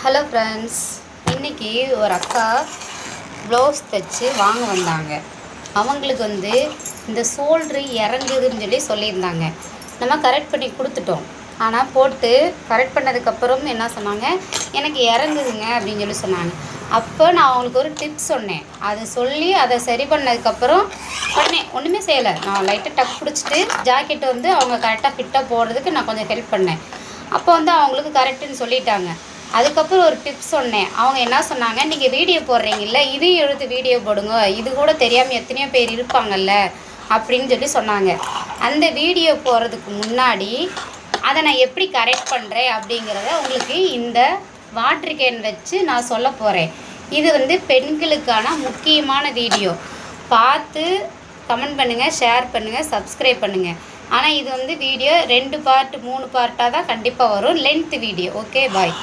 Hello friends, இன்றைக்கி ஒரு அக்கா ப்ளவுஸ் தைச்சி வாங்க வந்தாங்க. அவங்களுக்கு இந்த ஷோல்ட்ரு இறங்குதுன்னு சொல்லியிருந்தாங்க. நம்ம கரெக்ட் பண்ணி கொடுத்துட்டோம். ஆனால் போட்டு கரெக்ட் பண்ணதுக்கப்புறம் என்ன சொன்னாங்க, எனக்கு இறங்குதுங்க அப்படின்னு சொன்னாங்க. அப்போ நான் அவங்களுக்கு ஒரு டிப்ஸ் சொன்னேன். அதை சொல்லி அதை சரி பண்ணதுக்கப்புறம் ஒன்றுமே செய்யலை. நான் லைட்டாக டக் பிடிச்சிட்டு ஜாக்கெட் அவங்க கரெக்டாக ஃபிட்டாக போடுறதுக்கு நான் கொஞ்சம் ஹெல்ப் பண்ணேன். அப்போ அவங்களுக்கு கரெக்டுன்னு சொல்லிட்டாங்க. அதுக்கப்புறம் ஒரு டிப்ஸ் சொன்னேன். அவங்க என்ன சொன்னாங்க, நீங்கள் வீடியோ போடுறீங்கல்ல, இதையும் எடுத்து வீடியோ போடுங்க, இது கூட தெரியாமல் எத்தனையோ பேர் இருப்பாங்கல்ல அப்படின்னு சொன்னாங்க. அந்த வீடியோ போடுறதுக்கு முன்னாடி அதை நான் எப்படி கரெக்ட் பண்ணுறேன் அப்படிங்கிறத உங்களுக்கு இந்த வாட்டர் கேன் வச்சு நான் சொல்ல போகிறேன். இது பெண்களுக்கான முக்கியமான வீடியோ. பார்த்து கமெண்ட் பண்ணுங்கள், ஷேர் பண்ணுங்கள், சப்ஸ்கிரைப் பண்ணுங்கள். ஆனால் இது வீடியோ 2 பார்ட் 3 பார்ட்டாக தான் கண்டிப்பாக வரும். Length video. ஓகே, பாய்.